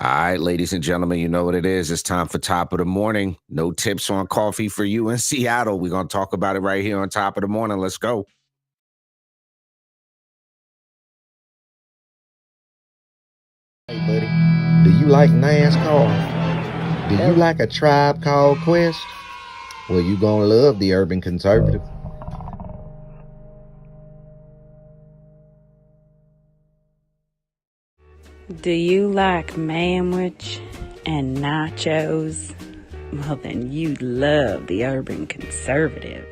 All right, ladies and gentlemen, you know what it is. It's time for Top of the Morning. No tips on coffee for you in Seattle. We're going to talk about it right here on Top of the Morning. Let's go. Hey, buddy, do you like NASCAR? Do you like A Tribe Called Quest? Well, you gonna love the Urban Conservative. Do you like manwich and nachos? Well, then you'd love the Urban Conservative.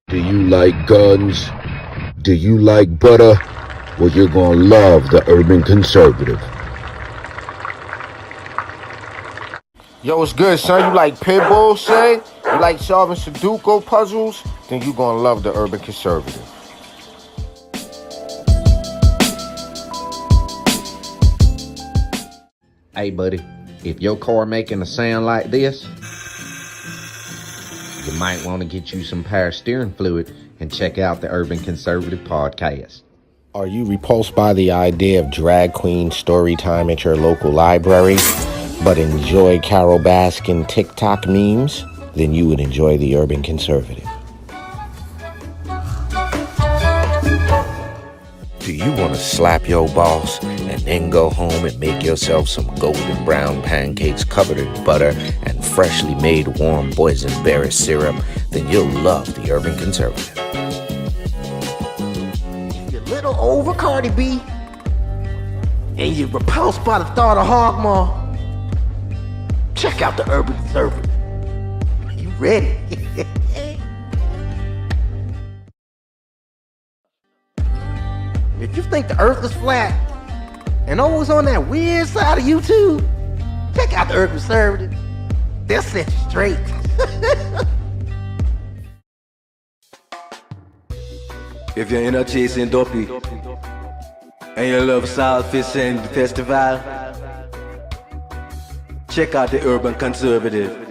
Do you like guns? Do you like butter? Well, you're gonna love the Urban Conservative. Yo, what's good, son? You like pit bulls, say? You like solving Sudoku puzzles? Then you gonna love the Urban Conservative. Hey, buddy, if your car making a sound like this, you might want to get you some power steering fluid and check out the Urban Conservative podcast. Are you repulsed by the idea of drag queen story time at your local library, but enjoy Carol Baskin TikTok memes? Then you would enjoy the Urban Conservative. Do you want to slap your boss and then go home and make yourself some golden brown pancakes covered in butter and freshly made warm boysenberry syrup? Then you'll love the Urban Conservative. If you're a little over Cardi B and you're repulsed by the thought of hog maw, check out the Urban Conservative. You ready? If you think the earth is flat and always on that weird side of YouTube, check out the Urban Conservative. They'll set you straight. If you're in a chasing dopey and you love saltfish and festival, check out the Urban Conservative.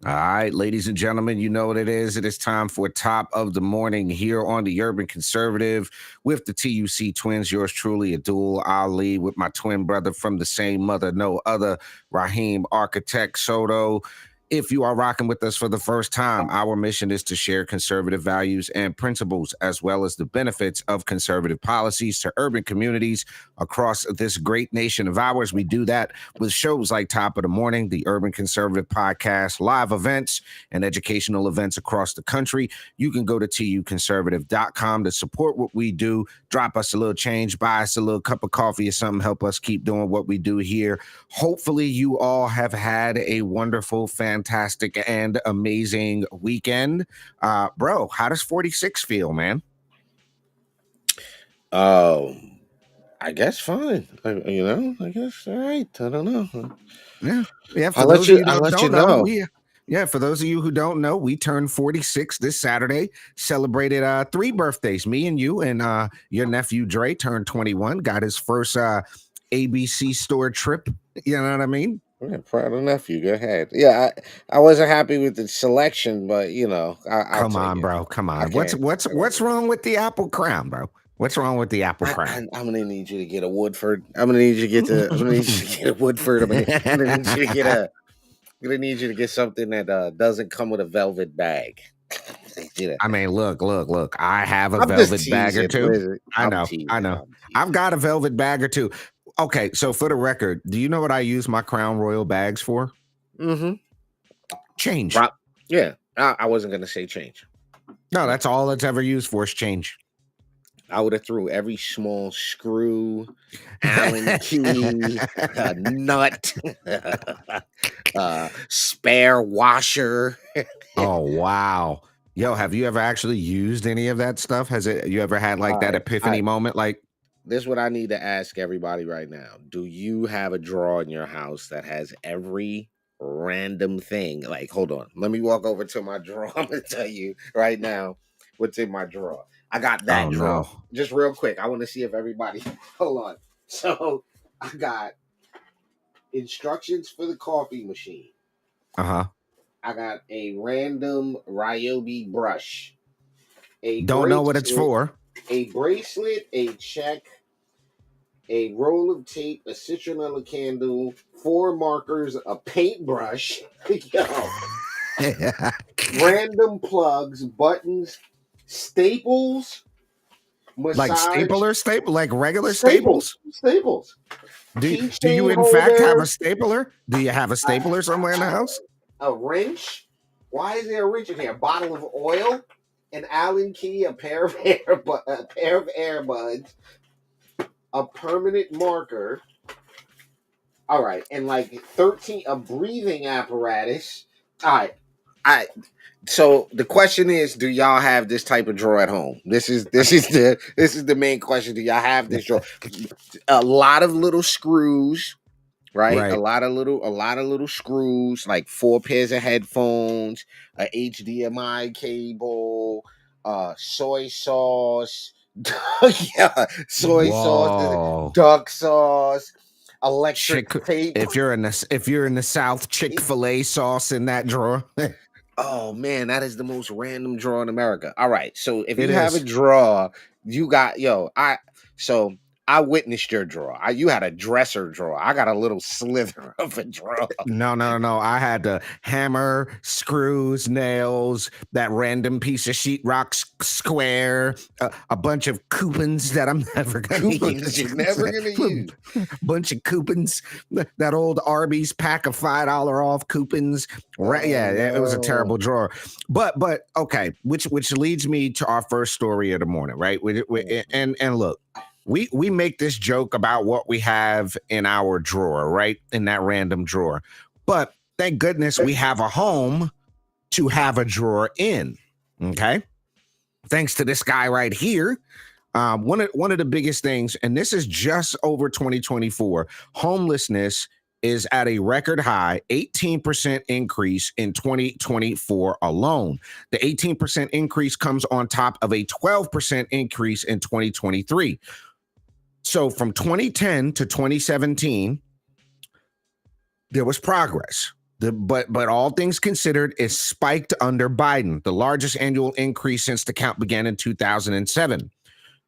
All right, ladies and gentlemen, you know what it is. It is time for Top of the Morning here on the Urban Conservative with the TUC twins. Yours truly, Abdul Ali, with my twin brother from the same mother, no other, Raheem Architect Soto. If you are rocking with us for the first time, our mission is to share conservative values and principles, as well as the benefits of conservative policies to urban communities across this great nation of ours. We do that with shows like Top of the Morning, the Urban Conservative Podcast, live events, and educational events across the country. You can go to tuconservative.com to support what we do. Drop us a little change, buy us a little cup of coffee or something, help us keep doing what we do here. Hopefully you all have had a wonderful, fantastic, and amazing weekend. Bro, how does 46 feel, man? I guess fine. I guess all right. I don't know. Yeah. For I'll those let of you. you I'll that let you don't know, know. for those of you who don't know, we turned 46 this Saturday, celebrated 3 birthdays. Me and you and your nephew Dre turned 21, got his first ABC store trip. You know what I mean? Yeah, proud of nephew. Go ahead. Yeah, I wasn't happy with the selection, but I'll Come take on, it. bro. Come on. Okay. What's wrong with the Apple Crown, bro? What's wrong with the Apple Crown? I'm gonna need you to get a Woodford. I'm gonna need you to get to. I'm gonna need you to get a Woodford. I'm gonna need you to get a. I'm gonna need you to get something that doesn't come with a velvet bag. I mean, look. I have a I'm velvet just bag or teasing. two. Listen, I I'm know. teasing. I've got a velvet bag or two. Okay, so for the record, do you know what I use my Crown Royal bags for? Mm-hmm. Change. Yeah, I wasn't gonna say change. No, that's all it's ever used for is change. I would have threw every small screw, Allen key, nut, spare washer. Oh wow. Yo, have you ever actually used any of that stuff? You ever had like that epiphany moment? Like, this is what I need to ask everybody right now. Do you have a drawer in your house that has every random thing? Like, hold on. Let me walk over to my drawer. I'm going to tell you right now what's in my drawer. I got that drawer. No. Just real quick. I want to see if everybody. Hold on. So, I got instructions for the coffee machine. Uh-huh. I got a random Ryobi brush. Don't know what it's for. a bracelet, a check, a roll of tape, a citronella candle, 4 markers, a paintbrush, yo, random plugs, buttons, staples, Like massage, stapler staple, like regular staples, staples. staples, Do you keychain in fact have holder, a stapler? Do you have a stapler somewhere in the house? a wrench. Why is there a wrench in here? A bottle of oil, an Allen key, a pair of earbuds, a permanent marker. All right, and like 13, a breathing apparatus. All right, I. So the question is, do y'all have this type of drawer at home? This is the main question. Do y'all have this drawer? A lot of little screws, right? Right. A lot of little screws, like 4 pairs of headphones, a HDMI cable, soy sauce, yeah, soy sauce, Whoa. duck sauce, electric Chick tape. if you're in the South, Chick-fil-A sauce in that drawer. Oh man, that is the most random drawer in America. All right, so if It you have a is. drawer, you got so I witnessed your drawer. You had a dresser drawer. I got a little slither of a drawer. No. I had to hammer, screws, nails, that random piece of sheetrock square, a bunch of coupons that I'm never gonna Coupons you're never gonna use. bunch of coupons, that old Arby's pack of $5 off coupons. Right? Oh Yeah, it was a terrible no. drawer. But okay, which leads me to our first story of the morning, right? And look, we make this joke about what we have in our drawer, right? In that random drawer. But thank goodness we have a home to have a drawer in. Okay. Thanks to this guy right here. One of the biggest things, and this is just over 2024, homelessness is at a record high, 18% increase in 2024 alone. The 18% increase comes on top of a 12% increase in 2023. So from 2010 to 2017, there was progress. But all things considered, it spiked under Biden, the largest annual increase since the count began in 2007.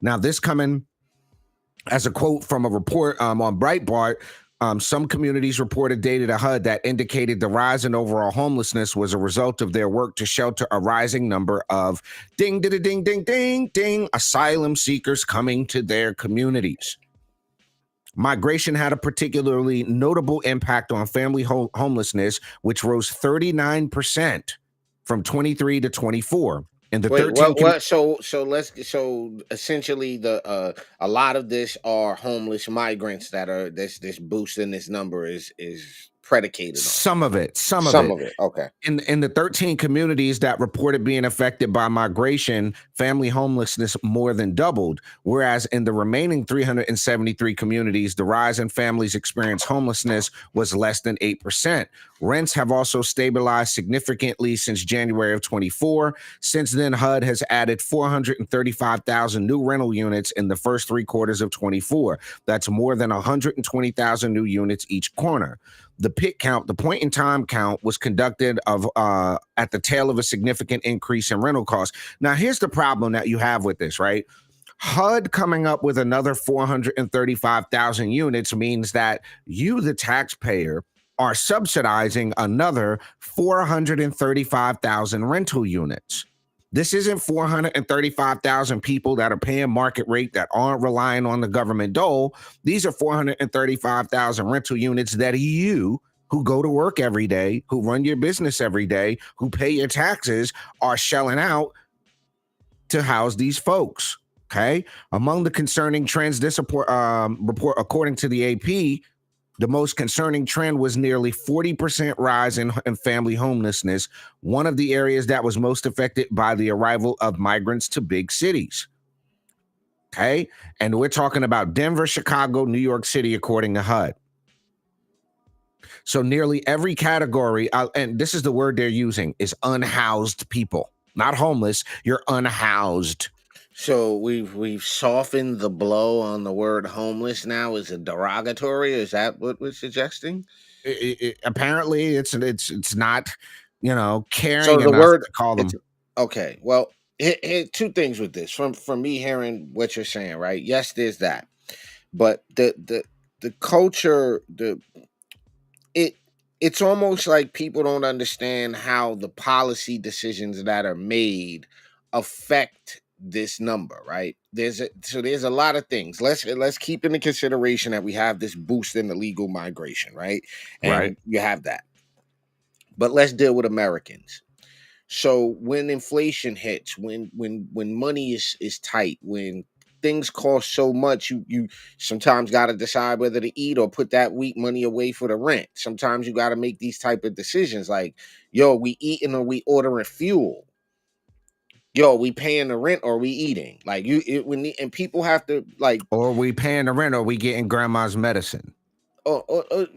Now, this coming as a quote from a report on Breitbart. Some communities reported data to HUD that indicated the rise in overall homelessness was a result of their work to shelter a rising number of ding, ding, ding, ding, ding, ding, asylum seekers coming to their communities. Migration had a particularly notable impact on family homelessness, which rose 39% from 23 to 24. In the Wait, 13 what? So essentially, a lot of this are homeless migrants that are this boost in this number is predicated on. some of it. Some of it, okay. In the 13 communities that reported being affected by migration, family homelessness more than doubled, whereas in the remaining 373 communities, the rise in families experience homelessness was less than 8%. Rents have also stabilized significantly since January of 24. Since then, HUD has added 435,000 new rental units in the first 3 quarters of 24. That's more than 120,000 new units each corner. The point in time count was conducted at the tail of a significant increase in rental costs. Now, here's the problem that you have with this, right? HUD coming up with another 435,000 units means that you, the taxpayer, are subsidizing another 435,000 rental units. This isn't 435,000 people that are paying market rate that aren't relying on the government dole. These are 435,000 rental units that you, who go to work every day, who run your business every day, who pay your taxes, are shelling out to house these folks. Okay. Among the concerning trends, this report, according to the AP, the most concerning trend was nearly 40% rise in family homelessness, one of the areas that was most affected by the arrival of migrants to big cities. Okay. And we're talking about Denver, Chicago, New York City, according to HUD. So nearly every category, and this is the word they're using, is unhoused people, not homeless. You're unhoused. So we've softened the blow on the word homeless now. Is it derogatory? Is that what we're suggesting? Apparently, it's not, So caring the enough word to call them. it's okay. Well, Two things with this from me hearing what you're saying, right? Yes, there's that, but the culture, it it's almost like people don't understand how the policy decisions that are made affect this number, right? There's a lot of things. Let's keep into consideration that we have this boost in illegal migration, right? Right. And you have that. But let's deal with Americans. So when inflation hits, when money is tight, when things cost so much, you sometimes got to decide whether to eat or put that week money away for the rent. Sometimes you got to make these type of decisions, like, yo, we eating or we ordering fuel. Yo, we paying the rent or we eating? Like and people have to like Or we paying the rent, or we getting grandma's medicine.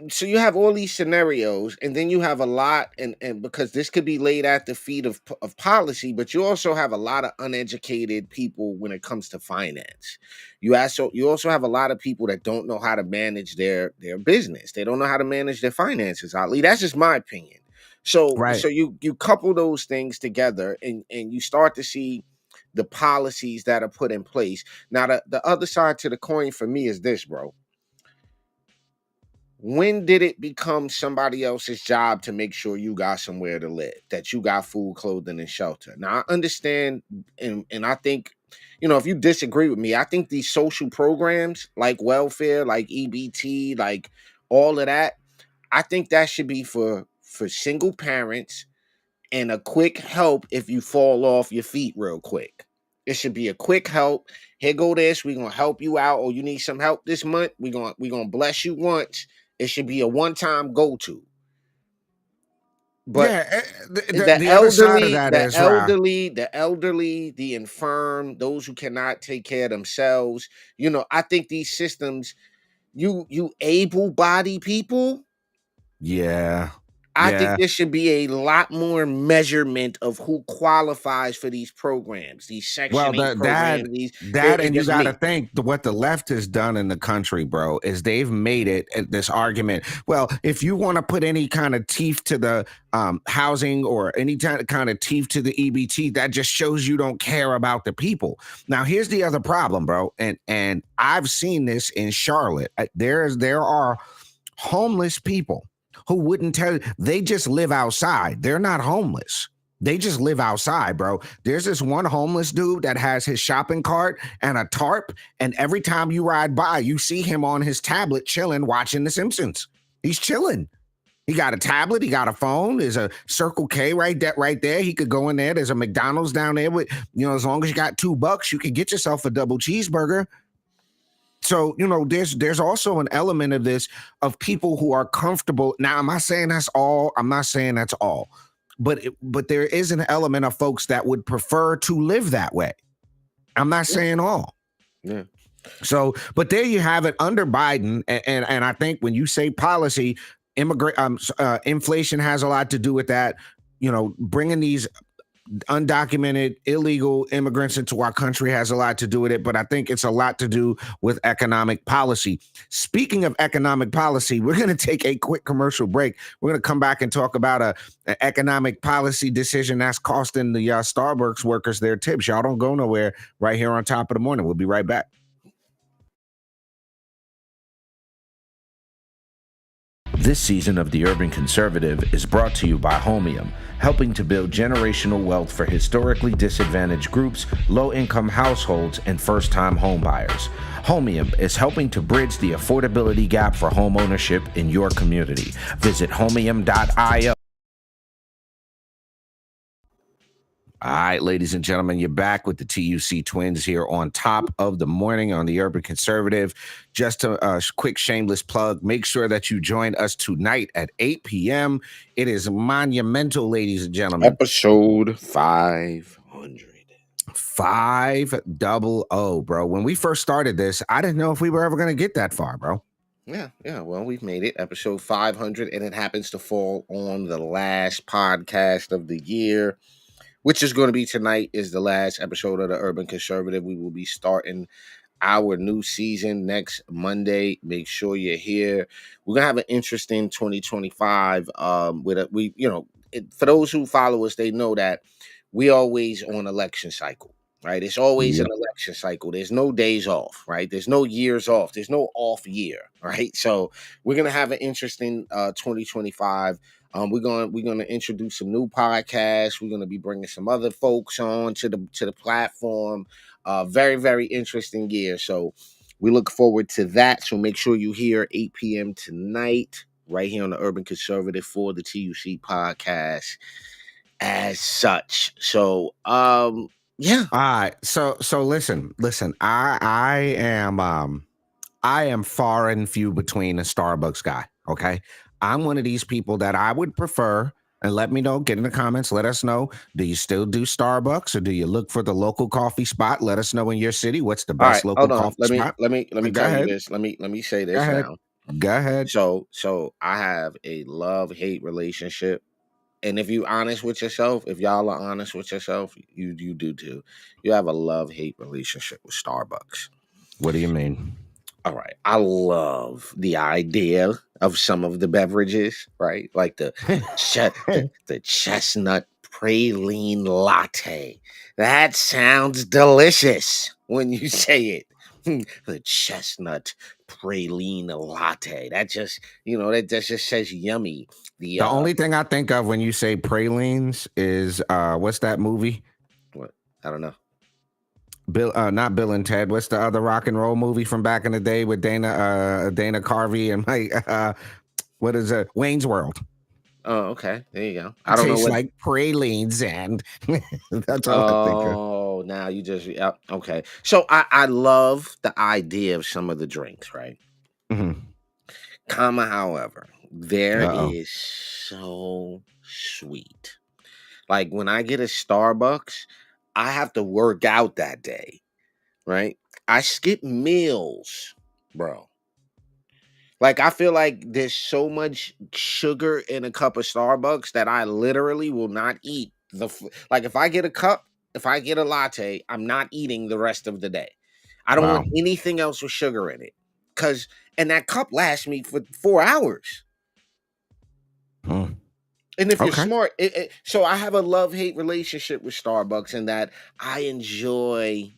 so you have all these scenarios, and then you have a lot, and because this could be laid at the feet of policy, but you also have a lot of uneducated people when it comes to finance. You also have a lot of people that don't know how to manage their business. They don't know how to manage their finances. Ali, that's just my opinion. So Right. you couple those things together, and you start to see the policies that are put in place. Now the other side to the coin for me is this, bro. When did it become somebody else's job to make sure you got somewhere to live, that you got food, clothing, and shelter? Now, I understand, and I think, if you disagree with me, I think these social programs like welfare, like EBT, like all of that, I think that should be for single parents and a quick help if you fall off your feet real quick. It should be a quick help. Here go this. We're gonna help you out, or you need some help this month. We're gonna bless you once. It should be a one-time go-to. But Yeah. The, the the other side of elderly, that the is, Ra, elderly, the elderly, the infirm, those who cannot take care of themselves, I think these systems, you able-bodied people, yeah. I think Yeah. there should be a lot more measurement of who qualifies for these programs, these Well, Section 8 programs, these and you just got to me. think what the left has done in the country, bro, is they've made it this argument. Well, if you want to put any kind of teeth to the housing, or any kind of teeth to the EBT, that just shows you don't care about the people. Now, here's the other problem, bro, and I've seen this in Charlotte. There are homeless people who wouldn't tell you, they just live outside. They're not homeless. They just live outside, bro. There's this one homeless dude that has his shopping cart and a tarp, and every time you ride by, you see him on his tablet chilling, watching The Simpsons. He's chilling. He got a tablet. He got a phone. There's a Circle K right there. He could go in there. There's a McDonald's down there with, as long as you got $2, you could get yourself a double cheeseburger. So, there's also an element of this, of people who are comfortable. Now, am I saying that's all? I'm not saying that's all. But there is an element of folks that would prefer to live that way. I'm not saying all. Yeah. So, but there you have it under Biden, and I think when you say policy, inflation has a lot to do with that. Bringing these undocumented illegal immigrants into our country has a lot to do with it, but I think it's a lot to do with economic policy. Speaking of economic policy, we're going to take a quick commercial break. We're going to come back and talk about an economic policy decision that's costing the Starbucks workers their tips. Y'all don't go nowhere. Right here on Top of the Morning. We'll be right back. This season of The Urban Conservative is brought to you by Homium, helping to build generational wealth for historically disadvantaged groups, low-income households, and first-time homebuyers. Homium is helping to bridge the affordability gap for home ownership in your community. Visit homium.io. All right, ladies and gentlemen, you're back with the TUC twins here on Top of the Morning on the Urban Conservative. Just a quick shameless plug. Make sure that you join us tonight at 8 p.m. It is monumental, ladies and gentlemen. Episode 500. 500, bro. When we first started this, I didn't know if we were ever going to get that far, bro. Yeah. Well, we've made it. Episode 500, and it happens to fall on the last podcast of the year, which is going to be tonight, is the last episode of the Urban Conservative. We will be starting our new season next Monday. Make sure you're here. We're gonna have an interesting 2025. For those who follow us, they know that we always on election cycle, right? It's always an Yep. election cycle. There's no days off, right? There's no years off. There's no off year, right? So we're gonna have an interesting 2025. We're gonna introduce some new podcasts. We're gonna be bringing some other folks on to the platform. Very very interesting year. So we look forward to that. So make sure you hear 8 p.m. tonight right here on the Urban Conservative for the TUC podcast as such. So yeah. All right. So listen. I am far and few between a Starbucks guy. Okay. I'm one of these people that I would prefer, and let me know, get in the comments, let us know. Do you still do Starbucks or do you look for the local coffee spot? Let us know in your city what's the All right, best local hold on. coffee spot. Let me Go tell you ahead. this. Let me say Go this ahead. now. Go ahead. So I have a love-hate relationship. And if you honest with yourself, if y'all are honest with yourself, you do too. You have a love-hate relationship with Starbucks. What do you mean? All right. I love the idea of some of the beverages, right? Like the chestnut praline latte. That sounds delicious when you say it. The chestnut praline latte. That just, that just says yummy. The The only thing I think of when you say pralines is what's that movie? what? I don't know. Not Bill and Ted. What's the other rock and roll movie from back in the day with Dana Carvey and Mike? What is it? Wayne's World. Oh, okay. There you go. I It don't know tastes what. like pralines, and that's all I think of. Oh, now you just okay. So I love the idea of some of the drinks, right? Mhm. Comma, however, there Uh-oh. is so sweet. Like when I get a Starbucks, I have to work out that day, right? I skip meals, bro. Like I feel like there's so much sugar in a cup of Starbucks that I literally will not eat like if I get a cup, if I get a latte, I'm not eating the rest of the day. I don't Wow. want anything else with sugar in it. Cause and that cup lasts me for 4 hours. Hmm. And if you're Okay. smart, so I have a love-hate relationship with Starbucks in that I enjoy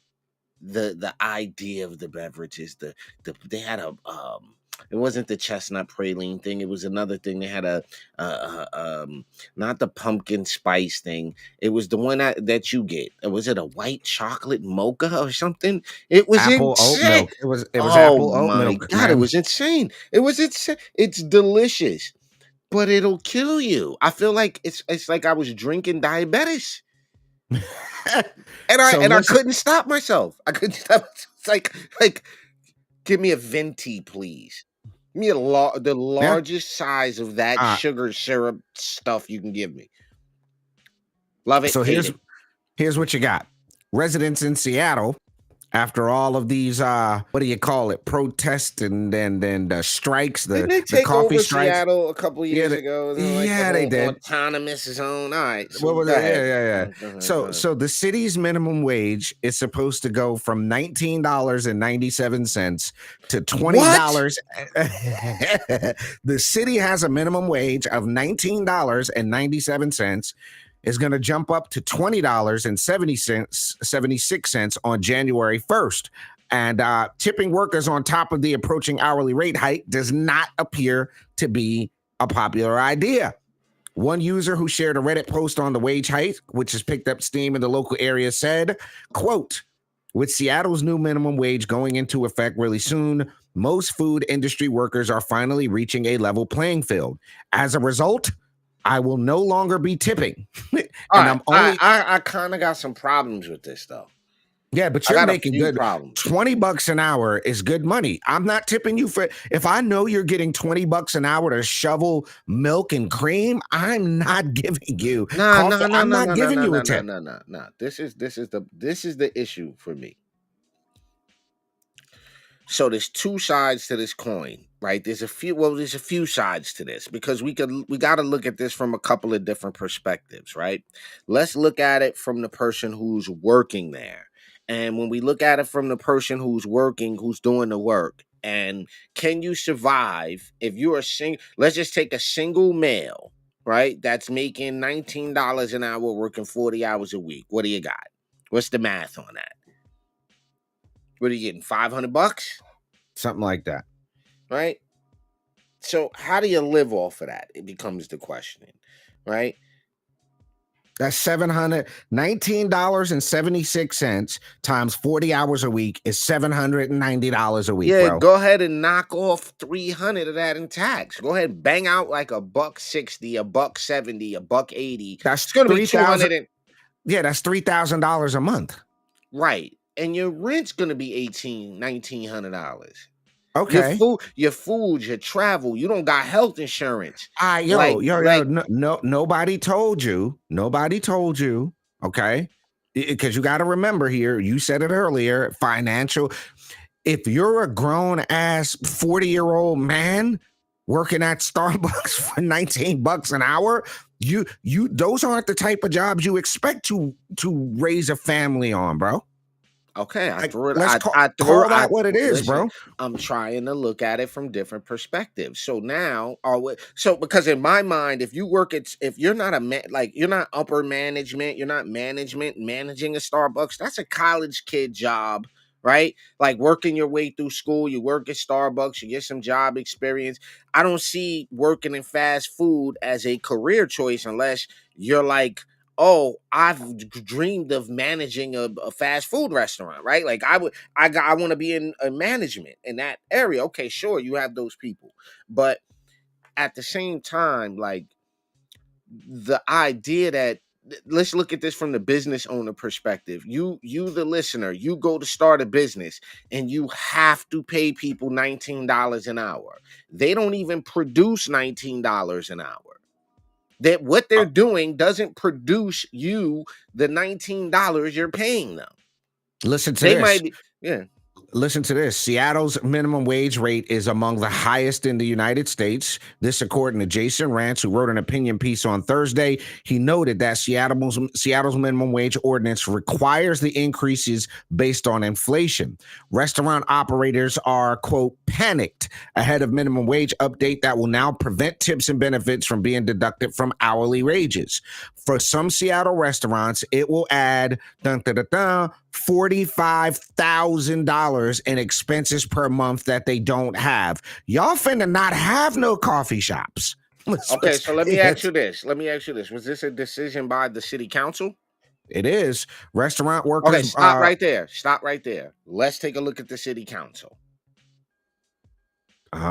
the idea of the beverages. They had a it wasn't the chestnut praline thing. It was another thing. They had not the pumpkin spice thing. It was the one that you get. Was it a white chocolate mocha or something? It was Apple oat insane. milk. It was Oh apple oat my milk, god, it man. was insane. It was insane. It's delicious, but it'll kill you. I feel like it's like I was drinking diabetes. And I So and I listen. couldn't stop myself. I couldn't stop myself. It's like give me a venti, please. Give me the Yeah. largest size of that Uh, sugar syrup stuff you can give me. Love it, so hate here's it. here's what you got. Residents in Seattle, after all of these what do you call it, protests and the strikes, Didn't the they the take coffee over strikes. Seattle a couple Yeah, years ago? And then like the they whole did. autonomous zone. All right, so What was go it? Yeah, ahead. yeah, yeah. Go ahead, go So, ahead. so the city's minimum wage is supposed to go from $19.97 to twenty What? dollars. The city has a minimum wage of $19.97. Is going to jump up to $20.76 on January 1st. And tipping workers on top of the approaching hourly rate hike does not appear to be a popular idea. One user who shared a Reddit post on the wage hike, which has picked up steam in the local area, said, quote, with Seattle's new minimum wage going into effect really soon, most food industry workers are finally reaching a level playing field. As a result, I will no longer be tipping. All And right, I'm only, I kind of got some problems with this though. yeah, but I you're got a making few good. problems. $20 an hour is good money. I'm not tipping you for, if I know you're getting $20 an hour to shovel milk and cream, I'm not giving you Nah, coffee. nah, nah, I'm nah, not nah, nah, giving nah, you a nah, nah, tip. nah, nah, nah. This is the issue for me. So there's two sides to this coin, right? There's a few sides to this because we got to look at this from a couple of different perspectives, right? Let's look at it from the person who's working there. And when we look at it from the person who's working, who's doing the work, and can you survive if you're a single, let's just take a single male, right, that's making $19 an hour, working 40 hours a week. What do you got? What's the math on that? What are you getting? $500, Something like that. right? So how do you live off of that? It becomes the questioning, right? That's $719.76 times 40 hours a week is $790 a week, Yeah, bro. go ahead and knock off 300 of that in tax. Go ahead and bang out like $1.60, $1.70, $1.80. That's It's gonna be 3,000. 200 and Yeah, that's $3,000 a month. right. And your rent's gonna be $1,900. Okay. Your food, your travel, you don't got health insurance. Yo, nobody told you. Nobody told you. Okay. Because you got to remember here, you said it earlier, financial. If you're a grown ass 40-year-old man working at Starbucks for $19 an hour, you those aren't the type of jobs you expect to raise a family on, bro. Okay, I Like, threw it. let's call that what it is, Listen. bro. I'm trying to look at it from different perspectives. So now, because in my mind, if you're not you're not upper management, you're not managing a Starbucks. That's a college kid job, right? Like working your way through school, you work at Starbucks, you get some job experience. I don't see working in fast food as a career choice unless you're like, oh, I've dreamed of managing a fast food restaurant, right? Like I want to be in a management in that area. Okay, sure, you have those people, but at the same time, like the idea that let's look at this from the business owner perspective. You the listener, you go to start a business and you have to pay people $19 an hour. They don't even produce $19 an hour. That what they're doing doesn't produce you the $19 you're paying them. Listen to They this. might be, yeah. Listen to this. Seattle's minimum wage rate is among the highest in the United States. This, according to Jason Rance, who wrote an opinion piece on Thursday. He noted that Seattle's minimum wage ordinance requires the increases based on inflation. Restaurant operators are, quote, panicked ahead of minimum wage update that will now prevent tips and benefits from being deducted from hourly wages. For some Seattle restaurants, it will add $45,000 in expenses per month that they don't have. Y'all finna not have no coffee shops. Okay, so let me ask you this. Was this a decision by the city council? It is. Restaurant Okay, workers. stop right there. Stop right there. Let's take a look at the city council.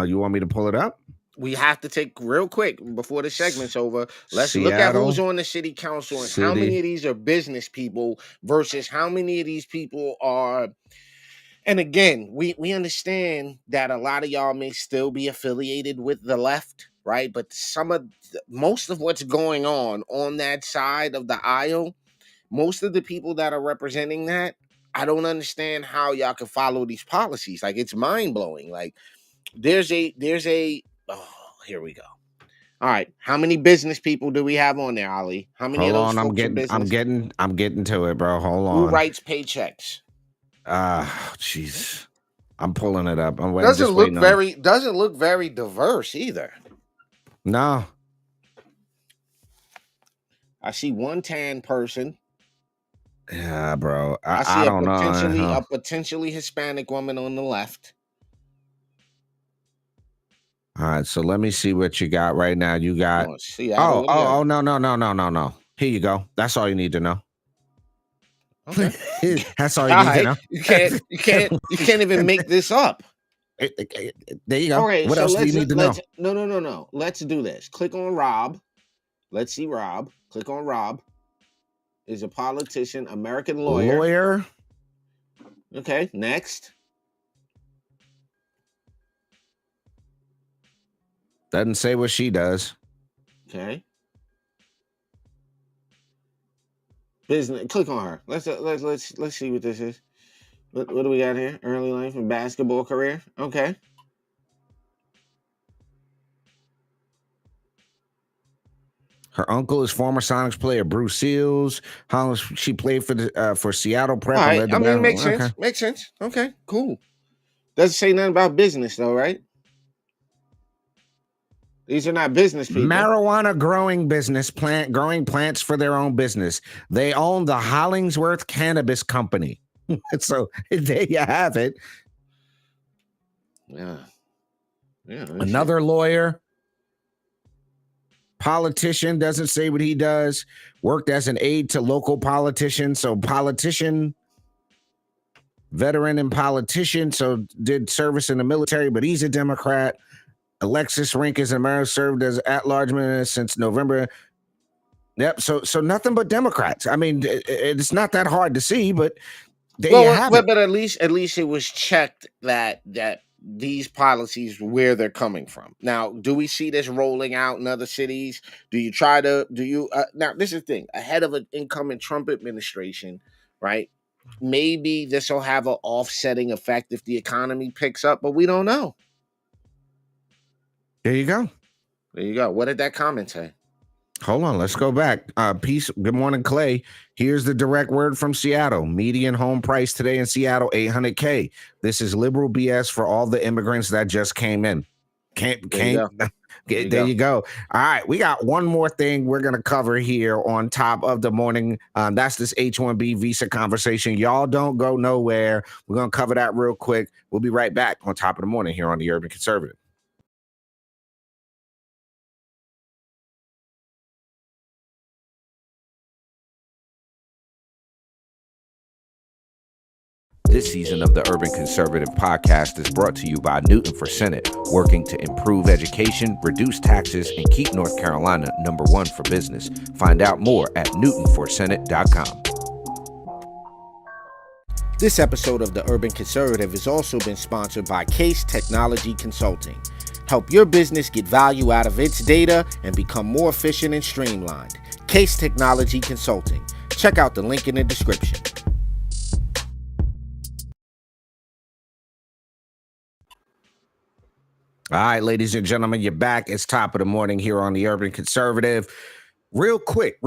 You want me to pull it up? We have to take real quick before the segment's over. Let's look at Seattle who's on the city council and how City. many of these are business people versus how many of these people are. And again, we understand that a lot of y'all may still be affiliated with the left, right? But most of what's going on that side of the aisle, most of the people that are representing that, I don't understand how y'all can follow these policies. Like it's mind blowing. Like there's a oh, here we go. All right, how many business people do we have on there, Ali? How many of Hold those on, folks are business? I'm getting to it, bro. Hold Who on. writes paychecks? Jeez. I'm pulling it up. I'm Doesn't look very diverse either. No. I see one tan person. Yeah, bro. I see I don't know. a potentially Hispanic woman on the left. All right, so let me see what you got right now. You got no. Here you go. That's all you need to know. Okay. That's all you need to know. You can't even make this up. There you go. Okay, what so else do you need to know? No. Let's do this. Click on Rob. Let's see Rob. Click on Rob. Is a politician, American lawyer. Okay, next. Doesn't say what she does. Okay. Business. Click on her. Let's see what this is. What do we got here? Early life and basketball career. Okay. Her uncle is former Sonics player Bruce Seals. She played for Seattle Prep. All right. I mean, makes sense. Okay. Makes sense. Okay, cool. Doesn't say nothing about business though, right? These are not business people. Marijuana growing business, growing plants for their own business. They own the Hollingsworth Cannabis Company. So there you have it. Yeah. Another lawyer, politician, doesn't say what he does, worked as an aide to local politicians. So politician, veteran and politician, so did service in the military, but he's a Democrat. Alexis Rink is an American, served as at-large minister since November. Yep. So nothing but Democrats. I mean, it's not that hard to see, but there you have it. But at least it was checked that these policies where they're coming from. Now, do we see this rolling out in other cities? Now this is the thing, ahead of an incoming Trump administration, right? Maybe this will have an offsetting effect if the economy picks up, but we don't know. There you go. There you go. What did that comment say? Hold on, let's go back. Peace. Good morning, Clay. Here's the direct word from Seattle. Median home price today in Seattle, $800K. This is liberal BS for all the immigrants that just came in. There you go. All right, we got one more thing we're going to cover here on top of the morning. That's this H1B visa conversation. Y'all don't go nowhere. We're going to cover that real quick. We'll be right back on top of the morning here on the Urban Conservative. This season of the Urban Conservative podcast is brought to you by Newton for Senate, working to improve education, reduce taxes, and keep North Carolina #1 for business. Find out more at newtonforsenate.com. This episode of the Urban Conservative has also been sponsored by Case Technology Consulting. Help your business get value out of its data and become more efficient and streamlined. Case Technology Consulting. Check out the link in the description. All right, ladies and gentlemen, you're back. It's top of the morning here on the Urban Conservative. Real quick.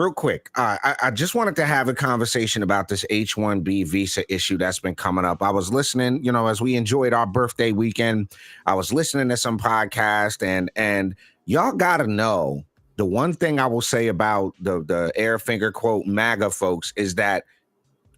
I just wanted to have a conversation about this H1B visa issue that's been coming up. I was listening, as we enjoyed our birthday weekend, I was listening to some podcast and y'all got to know the one thing I will say about the air finger quote MAGA folks is that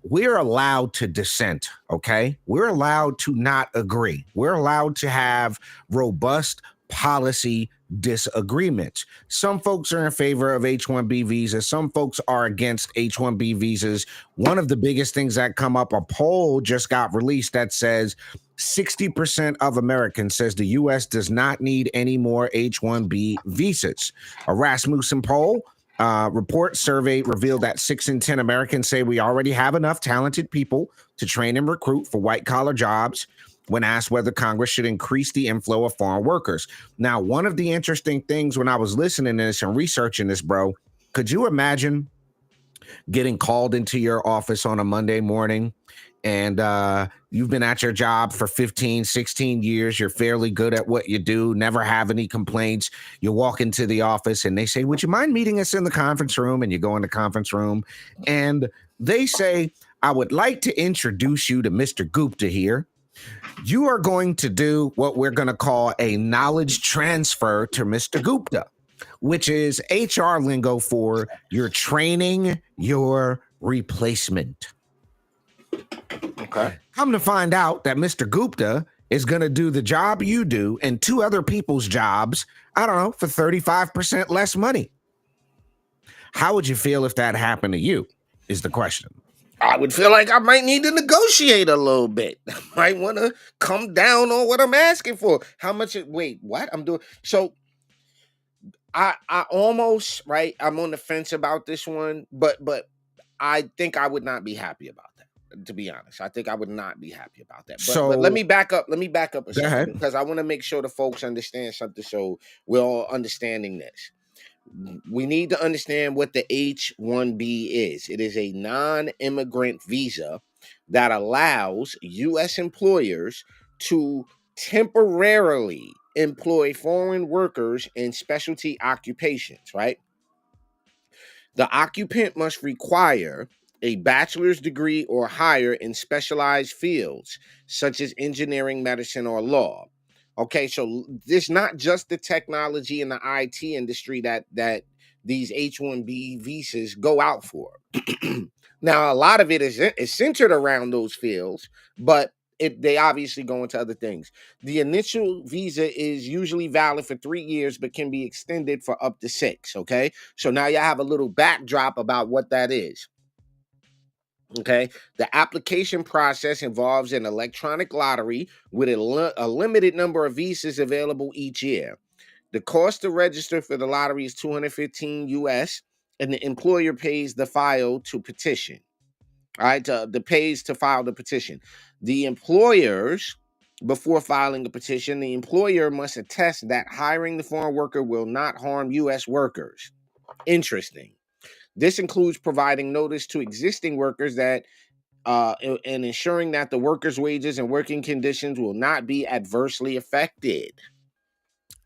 we're allowed to dissent, okay? We're allowed to not agree. We're allowed to have robust policy disagreements. Some folks are in favor of H1B visas. Some folks are against H1B visas. One of the biggest things that come up, a poll just got released that says 60% of Americans says the U.S. does not need any more H1B visas. A Rasmussen poll report survey revealed that 6 in 10 Americans say we already have enough talented people to train and recruit for white-collar jobs when asked whether Congress should increase the inflow of foreign workers. Now, one of the interesting things when I was listening to this and researching this, bro, could you imagine getting called into your office on a Monday morning and you've been at your job for 15, 16 years. You're fairly good at what you do, never have any complaints. You walk into the office and they say, would you mind meeting us in the conference room? And you go in the conference room and they say, I would like to introduce you to Mr. Gupta here. You are going to do what we're going to call a knowledge transfer to Mr. Gupta, which is HR lingo for you're training your replacement. Okay. Come to find out that Mr. Gupta is going to do the job you do and 2 other people's jobs, I don't know, for 35% less money. How would you feel if that happened to you is the question. I would feel like I might need to negotiate a little bit. I might want to come down on what I'm asking for. How much? Wait, what? I'm doing. So I almost, right, I'm on the fence about this one, but I think I would not be happy about that. To be honest, I think I would not be happy about that. But let me back up. Let me back up a second because I want to make sure the folks understand something. So we're all understanding this. We need to understand what the H1B is. It is a non-immigrant visa that allows U.S. employers to temporarily employ foreign workers in specialty occupations, right? The occupant must require a bachelor's degree or higher in specialized fields, such as engineering, medicine, or law. Okay, so it's not just the technology and the IT industry that these H1B visas go out for. Now, a lot of it is centered around those fields, but they obviously go into other things. The initial visa is usually valid for 3 years, but can be extended for up to 6. Okay, so now you have a little backdrop about what that is. Okay, the application process involves an electronic lottery with a limited number of visas available each year. The cost to register for the lottery is 215 US, and the employer pays the file to petition. All right, the pays to file the petition. The employers, before filing the petition, the employer must attest that hiring the foreign worker will not harm US workers. Interesting. This includes providing notice to existing workers that and ensuring that the workers' wages and working conditions will not be adversely affected.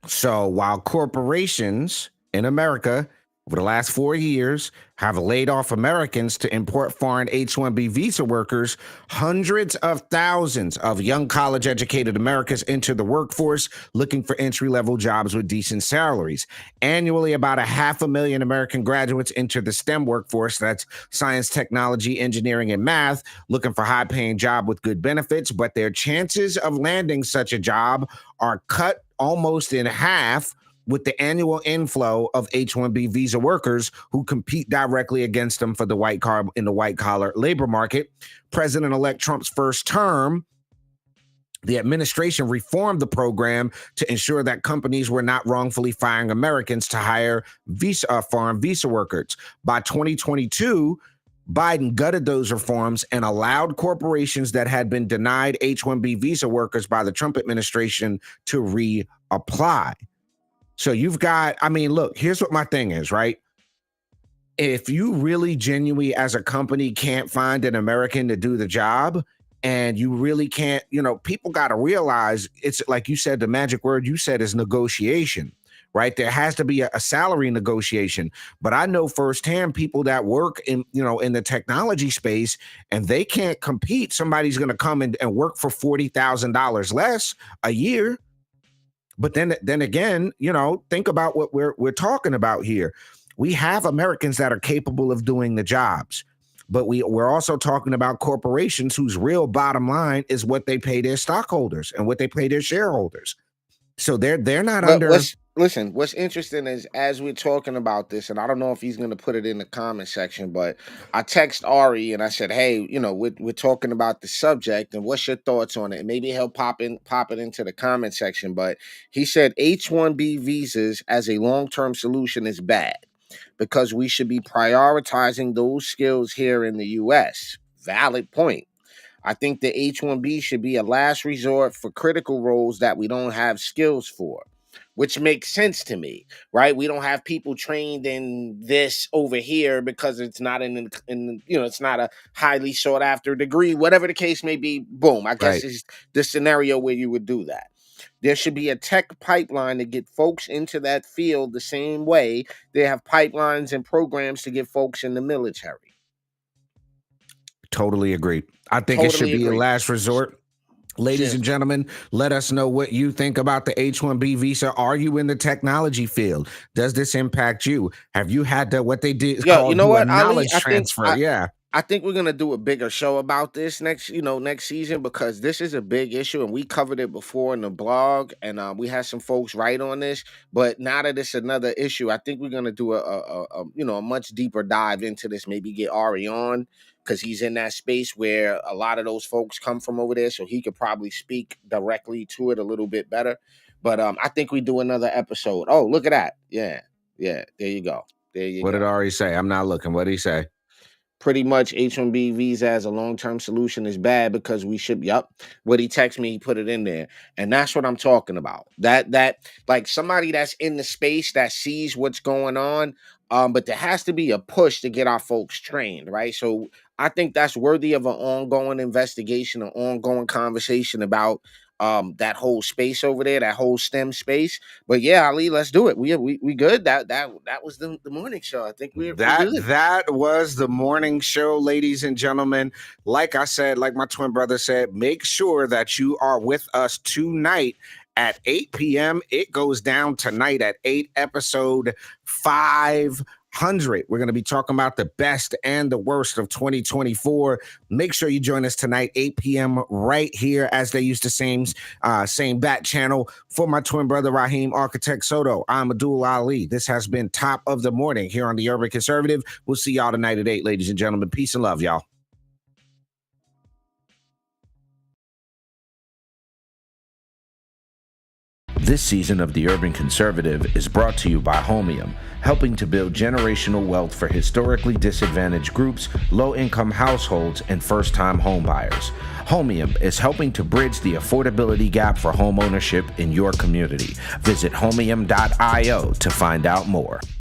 So while corporations in America over the last 4 years have laid off Americans to import foreign H1B visa workers, hundreds of thousands of young college educated Americans enter the workforce looking for entry level jobs with decent salaries. Annually, about 500,000 American graduates enter the STEM workforce, that's science, technology, engineering, and math, looking for high paying job with good benefits, but their chances of landing such a job are cut almost in half with the annual inflow of H1B visa workers who compete directly against them for the white collar labor market. President-elect Trump's first term, the administration reformed the program to ensure that companies were not wrongfully firing Americans to hire foreign visa workers. By 2022, Biden gutted those reforms and allowed corporations that had been denied H-1B visa workers by the Trump administration to reapply. So you've got, I mean, look, here's what my thing is, right? If you really genuinely as a company can't find an American to do the job, and you really can't, people got to realize it's like you said, the magic word you said is negotiation. Right. There has to be a salary negotiation. But I know firsthand people that work in the technology space and they can't compete. Somebody's going to come and work for $40,000 less a year. But then again, think about what we're talking about here. We have Americans that are capable of doing the jobs. But we're also talking about corporations whose real bottom line is what they pay their stockholders and what they pay their shareholders. So they're not But under. what's interesting is as we're talking about this, and I don't know if he's going to put it in the comment section, but I text Ari and I said, "Hey, we're talking about the subject, and what's your thoughts on it?" And maybe he'll pop it into the comment section. But he said H1B visas as a long-term solution is bad because we should be prioritizing those skills here in the U.S. Valid point. I think the H1B should be a last resort for critical roles that we don't have skills for, which makes sense to me, right? We don't have people trained in this over here because it's not it's not a highly sought after degree, whatever the case may be. Boom. I guess Right. is the scenario where you would do that. There should be a tech pipeline to get folks into that field the same way they have pipelines and programs to get folks in the military. Totally agree. I think it should Totally be a agree. last resort. Ladies and gentlemen, let us know what you think about the H-1B visa. Are you in the technology field? Does this impact you? Have you had what they did is Yo, you called know do a what, Ali? knowledge transfer? Yeah. I think we're gonna do a bigger show about this next season because this is a big issue and we covered it before in the blog and we had some folks write on this. But now that it's another issue, I think we're gonna do a much deeper dive into this. Maybe get Ari on because he's in that space where a lot of those folks come from over there, so he could probably speak directly to it a little bit better. But I think we do another episode. Oh, look at that! Yeah, there you go. There you What go. did Ari say? I'm not looking. What did he say? Pretty much H1B visa as a long-term solution is bad because we should. Yup. What he texted me, he put it in there. And that's what I'm talking about. That like somebody that's in the space that sees what's going on. But there has to be a push to get our folks trained, right? So I think that's worthy of an ongoing investigation, an ongoing conversation about that whole space over there, that whole STEM space. But yeah, Ali, let's do it. We good. That was the morning show. I think we're good. That was the morning show, ladies and gentlemen. Like I said, like my twin brother said, make sure that you are with us tonight at 8 p.m. It goes down tonight at 8, episode 500. We're going to be talking about the best and the worst of 2024. Make sure you join us tonight, 8 p.m. right here, as they used to same bat channel. For my twin brother, Raheem Architect Soto, I'm Abdul Ali. This has been Top of the Morning here on the Urban Conservative. We'll see y'all tonight at 8, ladies and gentlemen. Peace and love, y'all. This season of The Urban Conservative is brought to you by Homium, helping to build generational wealth for historically disadvantaged groups, low-income households, and first-time homebuyers. Homium is helping to bridge the affordability gap for home ownership in your community. Visit homium.io to find out more.